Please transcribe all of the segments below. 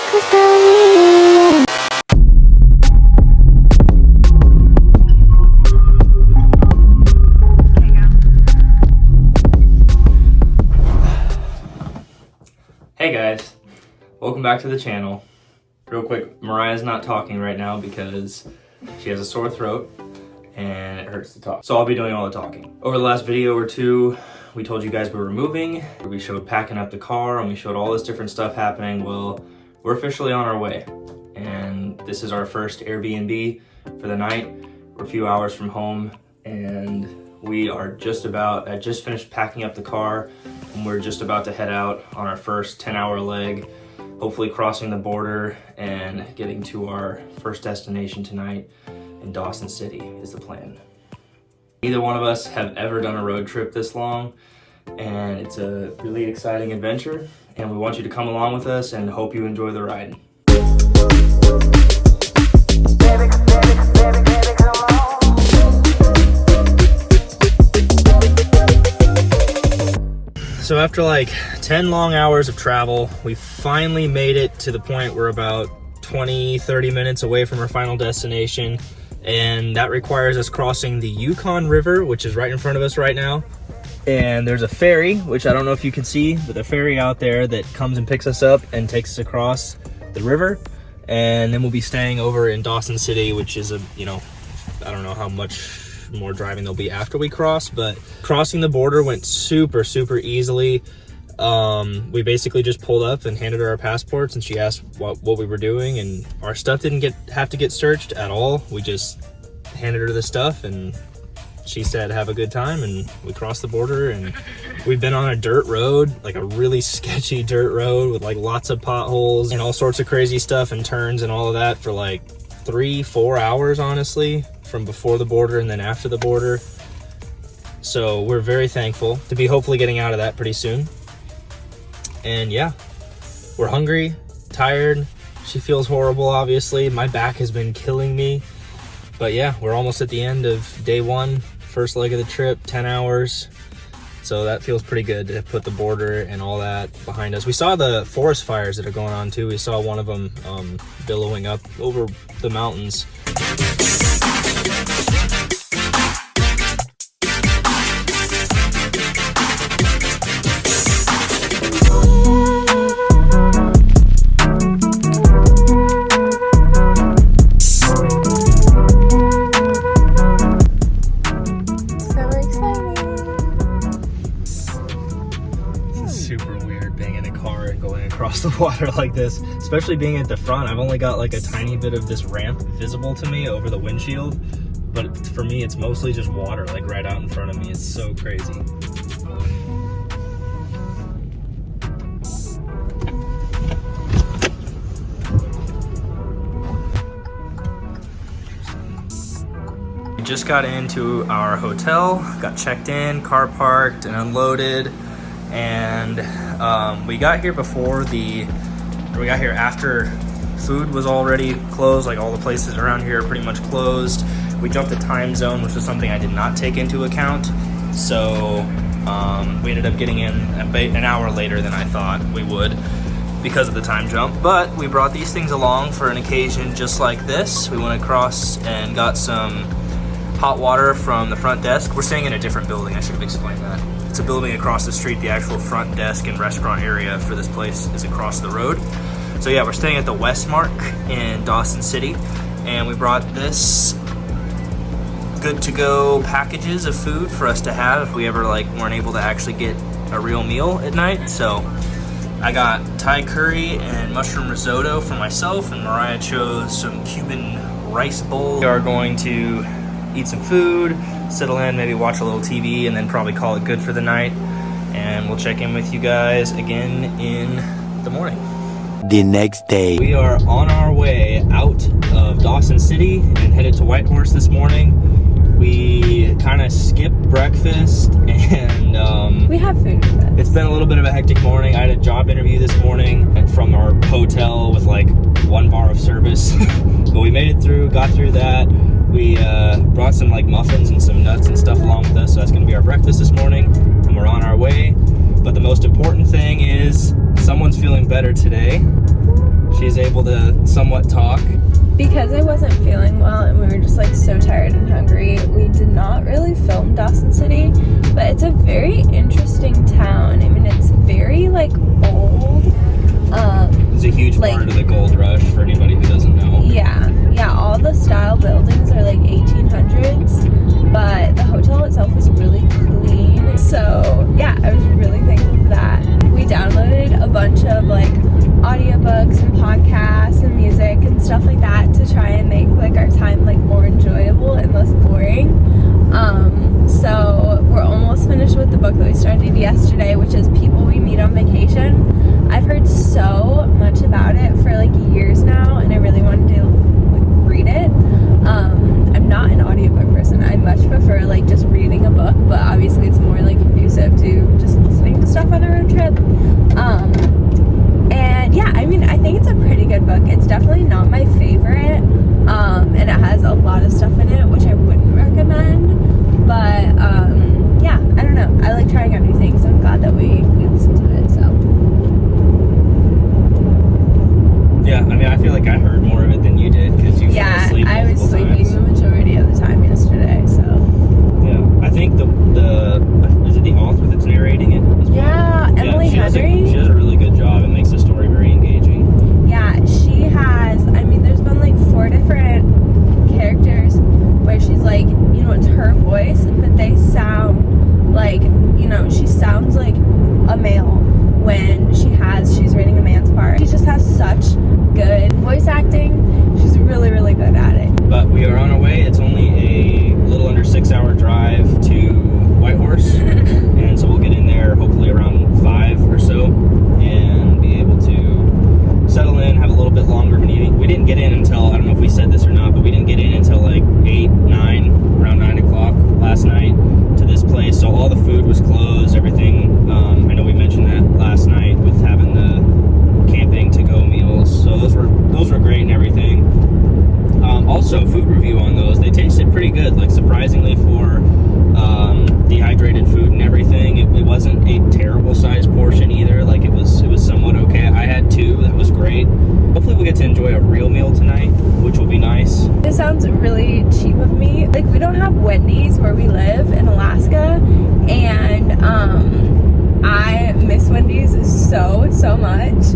Hey guys, welcome back to the channel. Real quick, Mariah's not talking right now because she has a sore throat and it hurts to talk. So I'll be doing all the talking. Over the last video or two, we told you guys we were moving. We showed packing up the car and we showed all this different stuff happening. Well, we're officially on our way. And this is our first Airbnb for the night. We're a few hours from home and we are I just finished packing up the car and we're just about to head out on our first 10-hour leg, hopefully crossing the border and getting to our first destination tonight in Dawson City is the plan. Neither one of us have ever done a road trip this long, and it's a really exciting adventure, and we want you to come along with us and hope you enjoy the ride. So after like 10 long hours of travel, we finally made it to the point we're about 20-30 minutes away from our final destination, and that requires us crossing the Yukon River, which is right in front of us right now. And there's a ferry, which I don't know if you can see, but a ferry out there that comes and picks us up and takes us across the river. And then we'll be staying over in Dawson City, which is I don't know how much more driving there'll be after we cross, but crossing the border went super easily. We basically just pulled up and handed her our passports, and she asked what we were doing, and our stuff didn't have to get searched at all. We just handed her the stuff and she said have a good time, and we crossed the border. And we've been on a dirt road, like a really sketchy dirt road with like lots of potholes and all sorts of crazy stuff and turns and all of that for like 3-4 hours, honestly, from before the border and then after the border. So we're very thankful to be hopefully getting out of that pretty soon. And yeah, we're hungry, tired. She feels horrible, obviously. My back has been killing me. But yeah, we're almost at the end of day one, first leg of the trip, 10 hours. So that feels pretty good to put the border and all that behind us. We saw the forest fires that are going on too. We saw one of them billowing up over the mountains. Across the water like this, especially being at the front. I've only got like a tiny bit of this ramp visible to me over the windshield, but for me it's mostly just water like right out in front of me. It's so crazy. We just got into our hotel, got checked in, car parked and unloaded, and we got here after food was already closed. Like all the places around here are pretty much closed. We jumped the time zone, which was something I did not take into account. So we ended up getting in an hour later than I thought we would because of the time jump. But we brought these things along for an occasion just like this. We went across and got some hot water from the front desk. We're staying in a different building, I should have explained that. It's a building across the street. The actual front desk and restaurant area for this place is across the road. So yeah, we're staying at the Westmark in Dawson City, and we brought this good to go packages of food for us to have if we ever weren't able to actually get a real meal at night. So I got Thai curry and mushroom risotto for myself, and Mariah chose some Cuban rice bowl. We are going to eat some food, settle in, maybe watch a little TV, and then probably call it good for the night. And we'll check in with you guys again in the morning. The next day. We are on our way out of Dawson City and headed to Whitehorse this morning. We kind of skipped breakfast and we have food. It's been a little bit of a hectic morning. I had a job interview this morning from our hotel with like 1 bar of service. But we made it through, got through that. We brought some muffins and some nuts and stuff along with us, so that's gonna be our breakfast this morning, and we're on our way. But the most important thing is someone's feeling better today. she's able to somewhat talk. Because I wasn't feeling well and we were just like so tired and hungry, we did not really film Dawson City, but it's a very interesting town. I mean, it's very like old. It's a huge like, part of the gold rush for anybody who doesn't know. Yeah, all the style buildings are like 1800s, but the hotel itself was really clean. So yeah, I was really thankful for that. We downloaded a bunch of like audiobooks and podcasts and music and stuff like that to try and make like our time like more enjoyable and less boring. So we're almost finished with the book that we started yesterday, which is People We Meet on Vacation. I've heard so much about it for like years now, and I really wanted to like, read it. I'm not an audiobook person. I much prefer like just reading a book, but obviously it's more like conducive to just listening to stuff on a road trip. And yeah, I mean, I think it's a pretty good book. It's definitely not my favorite, and it has a lot of stuff in it which I wouldn't recommend. But yeah, I don't know. I like trying out new things. I'm glad that we listened to it. So yeah, I mean, I feel like I heard more of it than you did because you fell asleep multiple I was sleeping times. the majority of the time yesterday. So Yeah, I think the is it the author that's narrating it as well? yeah, Emily Henry. She does a really good job. It makes the story very engaging. Yeah, she has. I mean, there's been like 4 different characters where she's like, you know, it's her voice, but they sound like, you know, she sounds like a male when she's reading a man's part. She just has such good voice acting. She's really, really good at it. But we are on our way. It's only a little under 6-hour drive to Whitehorse, and so we'll get in there hopefully around 5 or so, and be able to settle in, have a little bit longer of an evening. We didn't get in until, I don't know if we said this or not, but we didn't get in until like 8, 9, around 9 o'clock last night to this place. So all the food was closed, everything. I know we mentioned that last night with having the camping to-go meals. So those were great and everything. Also, food review on those, they tasted pretty good, like surprisingly for dehydrated food and everything. It wasn't a terrible sized portion either. Like it was somewhat okay. I had 2, that was great. Hopefully we'll get to enjoy a real meal tonight, which will be nice. This sounds really cheap of me. Like, we don't have Wendy's where we live in Alaska, and I miss Wendy's so much.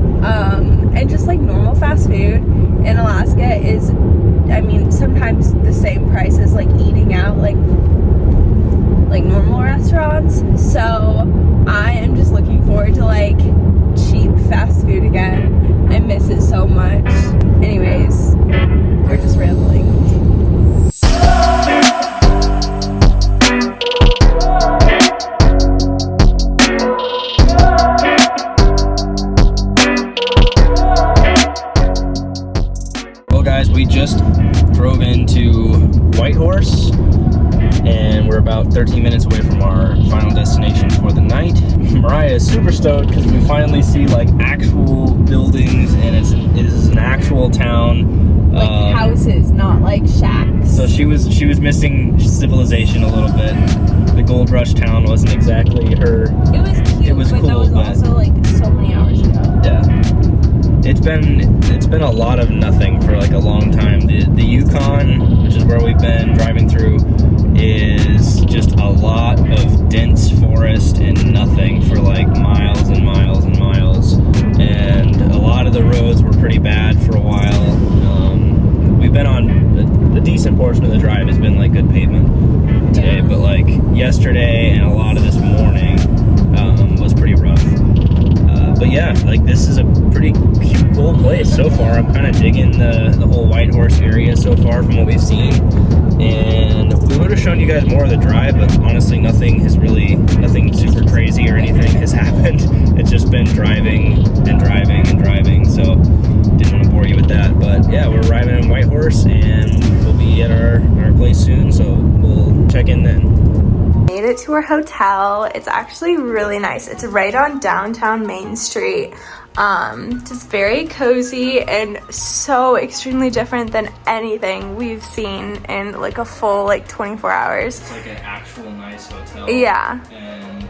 And just like normal fast food in Alaska is, I mean, sometimes the same price as like eating out like normal restaurants. So I am just looking forward to like cheap fast food again. I miss it so much. Anyways, we're just rambling. Well guys, we just drove into Whitehorse, and we're about 13 minutes away from our final destination for the night. Mariah is super stoked because we finally see like actual buildings, and it is an actual town. Like houses, not like shacks. So she was missing civilization a little bit. The Gold Rush town wasn't exactly her. It was cute, It was but cool, that was but also like so many hours ago. yeah. It's been a lot of nothing for like a long time. The Yukon, which is where we've been driving through, is just a lot of dense forest and nothing for like miles and miles and miles. And a lot of the roads were pretty bad for a while. We've been on a decent portion of the drive has been like good pavement today, but like yesterday and a lot of this morning was pretty rough. But yeah, like this is a pretty cool place so far. I'm kind of digging the whole Whitehorse area so far from what we've seen. And we would have shown you guys more of the drive, but honestly nothing super crazy or anything has happened. It's just been driving and driving and driving, so didn't want to bore you with that. But yeah, we're arriving in Whitehorse and we'll be at our place soon, so we'll check in then. Made it to our hotel. It's actually really nice. It's right on downtown Main Street. Just very cozy and so extremely different than anything we've seen in like a full like 24 hours. It's like an actual nice hotel. Yeah. And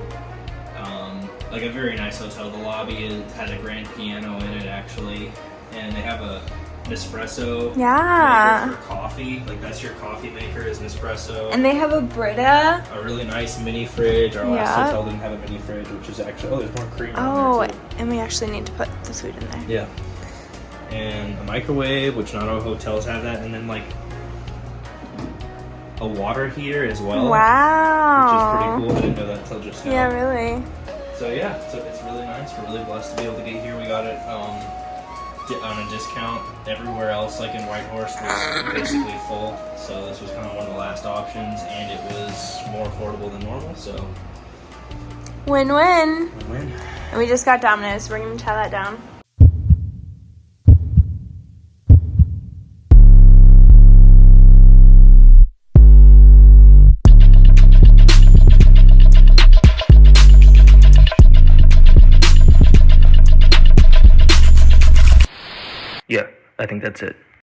like a very nice hotel. The lobby has a grand piano in it actually. and they have a Nespresso Yeah. maker for coffee. Like that's your coffee maker is Nespresso. And they have a Brita. A really nice mini fridge. Our last Yeah. hotel didn't have a mini fridge, which is actually, oh, there's more cream Oh, on there too. and we actually need to put the food in there. Yeah. And a microwave, which not all hotels have that, and then like a water heater as well. Wow. Which is pretty cool. I didn't know that until just now. Yeah, really. So yeah, so it's really nice. We're really blessed to be able to get here. We got it on a discount. Everywhere else, like in Whitehorse, was basically full. So this was kind of one of the last options, and it was more affordable than normal. So Win-win. win. And we just got Domino's. We're going to tie that down. Yeah, I think that's it.